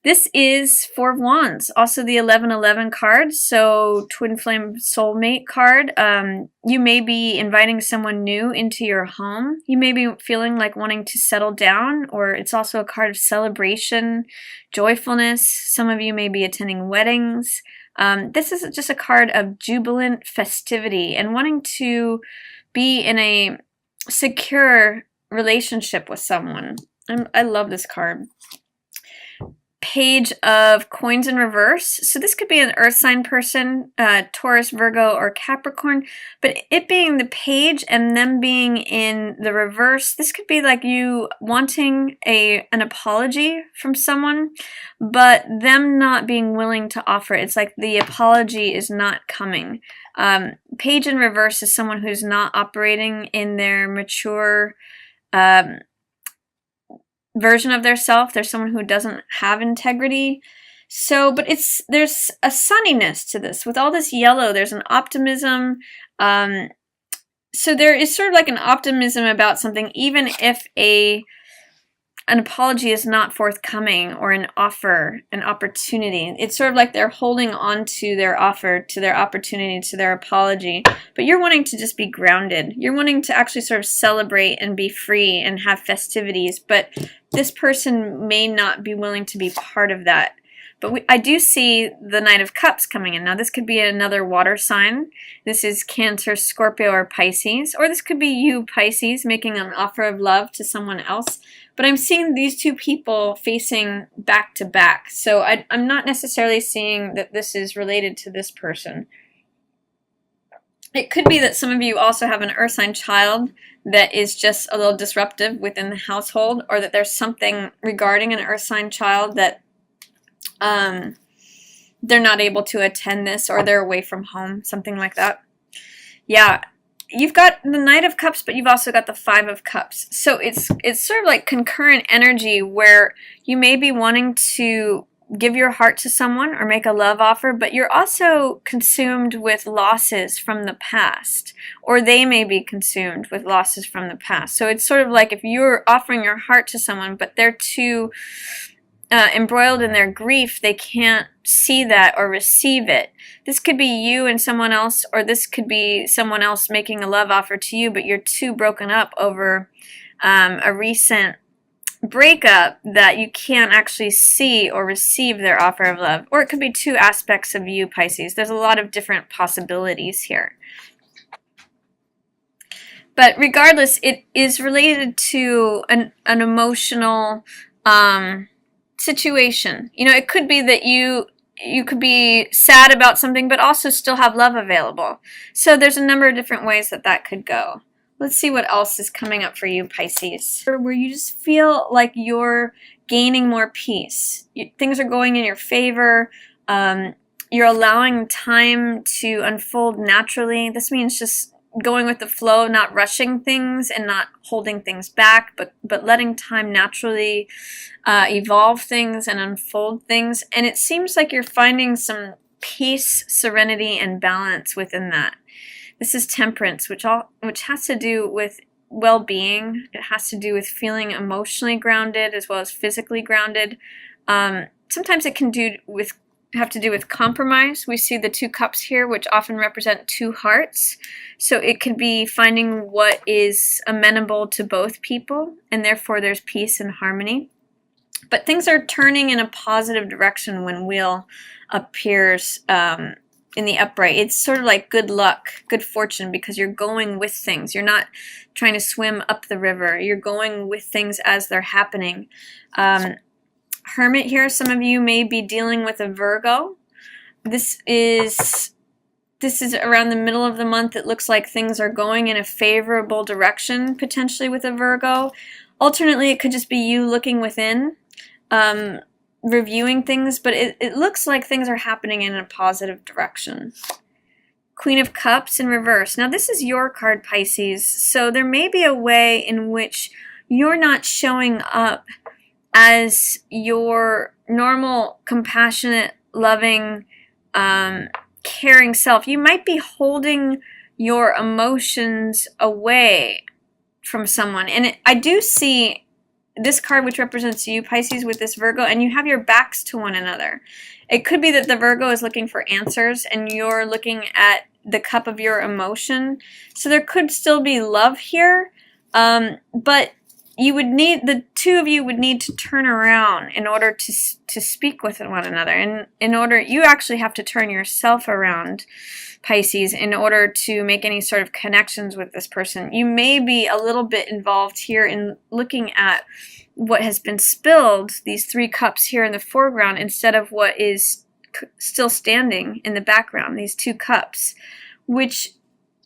This is Four of Wands, also the 1111 card, so Twin Flame Soulmate card. You may be inviting someone new into your home. You may be feeling like wanting to settle down, or it's also a card of celebration, joyfulness. Some of you may be attending weddings. This is just a card of jubilant festivity and wanting to be in a secure relationship with someone. I love this card. Page of Coins in reverse. So this could be an earth sign person, Taurus, Virgo, or Capricorn, but it being the page and them being in the reverse, this could be like you wanting an apology from someone, but them not being willing to offer it. It's like the apology is not coming. Page in reverse is someone who's not operating in their mature version of their self. There's someone who doesn't have integrity. So, but there's a sunniness to this. With all this yellow, there's an optimism. So there is sort of like an optimism about something, even if an apology is not forthcoming, or an offer, an opportunity. It's sort of like they're holding on to their offer, to their opportunity, to their apology. But you're wanting to just be grounded. You're wanting to actually sort of celebrate and be free and have festivities. But this person may not be willing to be part of that. But I do see the Knight of Cups coming in. Now, this could be another water sign. This is Cancer, Scorpio, or Pisces. Or this could be you, Pisces, making an offer of love to someone else. But I'm seeing these two people facing back to back. So I'm not necessarily seeing that this is related to this person. It could be that some of you also have an earth sign child that is just a little disruptive within the household, or that there's something regarding an earth sign child that they're not able to attend this, or they're away from home, something like that. Yeah, you've got the Knight of Cups, but you've also got the Five of Cups. So it's sort of like concurrent energy where you may be wanting to give your heart to someone or make a love offer, but you're also consumed with losses from the past, or they may be consumed with losses from the past. So it's sort of like if you're offering your heart to someone, but they're too embroiled in their grief, they can't see that or receive it. This could be you and someone else, or this could be someone else making a love offer to you, but you're too broken up over a recent breakup that you can't actually see or receive their offer of love. Or it could be two aspects of you, Pisces. There's a lot of different possibilities here. But regardless, it is related to an emotional situation. You know, it could be that you could be sad about something, but also still have love available. So there's a number of different ways that could go. Let's see what else is coming up for you, Pisces. Where you just feel like you're gaining more peace. Things are going in your favor. You're allowing time to unfold naturally. This means just going with the flow, not rushing things and not holding things back, but letting time naturally evolve things and unfold things. And it seems like you're finding some peace, serenity, and balance within that. This is Temperance, which has to do with well-being. It has to do with feeling emotionally grounded as well as physically grounded. Sometimes it can have to do with compromise. We see the two cups here, which often represent two hearts. So it could be finding what is amenable to both people, and therefore there's peace and harmony. But things are turning in a positive direction when Wheel appears in the upright. It's sort of like good luck, good fortune, because you're going with things. You're not trying to swim up the river. You're going with things as they're happening. Hermit here, some of you may be dealing with a Virgo. This is around the middle of the month. It looks like things are going in a favorable direction, potentially with a Virgo. Alternately, it could just be you looking within, reviewing things, but it looks like things are happening in a positive direction. Queen of Cups in reverse. Now, this is your card, Pisces, so there may be a way in which you're not showing up as your normal, compassionate, loving, caring self. You might be holding your emotions away from someone. And I do see this card, which represents you, Pisces, with this Virgo, and you have your backs to one another. It could be that the Virgo is looking for answers and you're looking at the cup of your emotion. So there could still be love here, but you would need, the two of you would need to turn around in order to speak with one another. And in order, you actually have to turn yourself around, Pisces, in order to make any sort of connections with this person. You may be a little bit involved here in looking at what has been spilled, these 3 cups here in the foreground, instead of what is still standing in the background, these 2 cups, which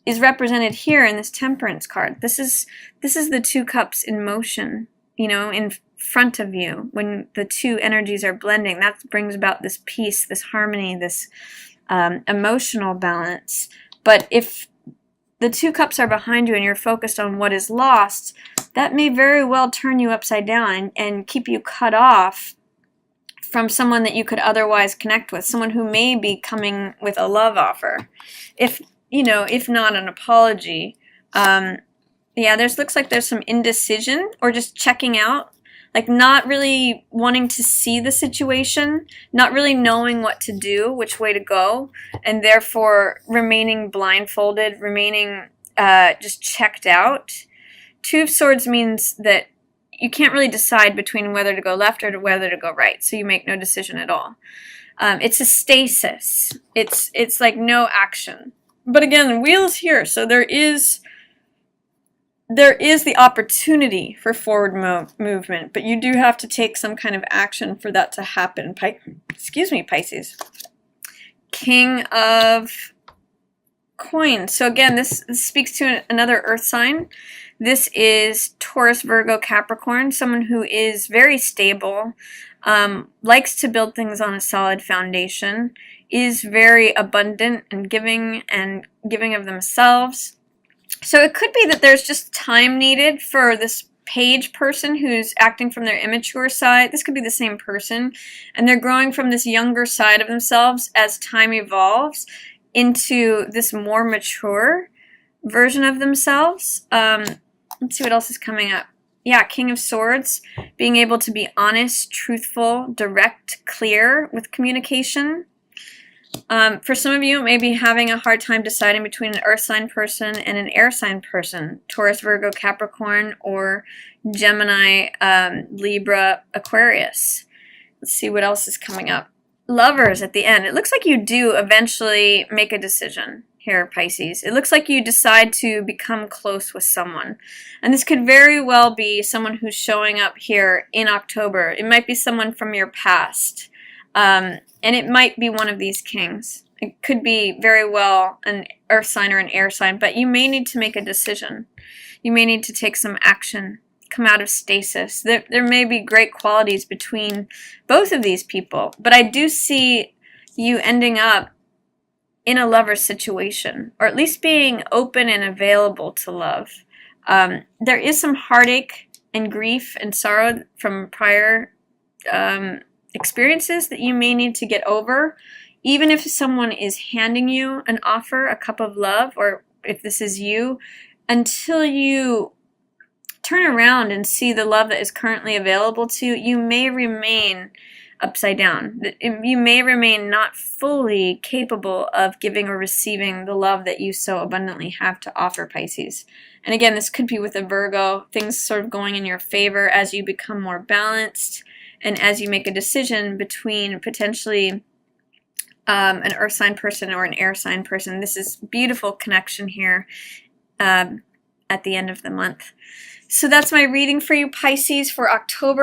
is represented here in this Temperance card. This is the 2 cups in motion, you know, in front of you. When the 2 energies are blending, that brings about this peace, this harmony, this emotional balance. But if the 2 cups are behind you and you're focused on what is lost, that may very well turn you upside down and keep you cut off from someone that you could otherwise connect with, someone who may be coming with a love offer, if not an apology. Yeah, looks like there's some indecision or just checking out, like not really wanting to see the situation, not really knowing what to do, which way to go, and therefore remaining blindfolded, remaining just checked out. 2 of Swords means that you can't really decide between whether to go left or whether to go right, so you make no decision at all. It's a stasis. It's like no action. But again, the wheel is here, so there is the opportunity for forward movement, but you do have to take some kind of action for that to happen. Pisces. King of Coins. So again, this speaks to another earth sign. This is Taurus, Virgo, Capricorn, someone who is very stable, likes to build things on a solid foundation, is very abundant and giving of themselves. So it could be that there's just time needed for this Page person who's acting from their immature side. This could be the same person, and they're growing from this younger side of themselves as time evolves into this more mature version of themselves. Let's see what else is coming up. Yeah, King of Swords, being able to be honest, truthful, direct, clear with communication. For some of you, it may be having a hard time deciding between an earth sign person and an air sign person. Taurus, Virgo, Capricorn, or Gemini, Libra, Aquarius. Let's see what else is coming up. Lovers at the end. It looks like you do eventually make a decision here, Pisces. It looks like you decide to become close with someone. And this could very well be someone who's showing up here in October. It might be someone from your past. And it might be one of these kings. It could be very well an earth sign or an air sign, but you may need to make a decision. You may need to take some action, come out of stasis. There may be great qualities between both of these people, but I do see you ending up in a lover situation, or at least being open and available to love. There is some heartache and grief and sorrow from prior experiences that you may need to get over, even if someone is handing you an offer, a cup of love, or if this is you, until you turn around and see the love that is currently available to you, you may remain upside down. You may remain not fully capable of giving or receiving the love that you so abundantly have to offer, Pisces. And again, this could be with a Virgo, things sort of going in your favor as you become more balanced and as you make a decision between potentially an earth sign person or an air sign person. This is beautiful connection here at the end of the month. So that's my reading for you, Pisces, for October.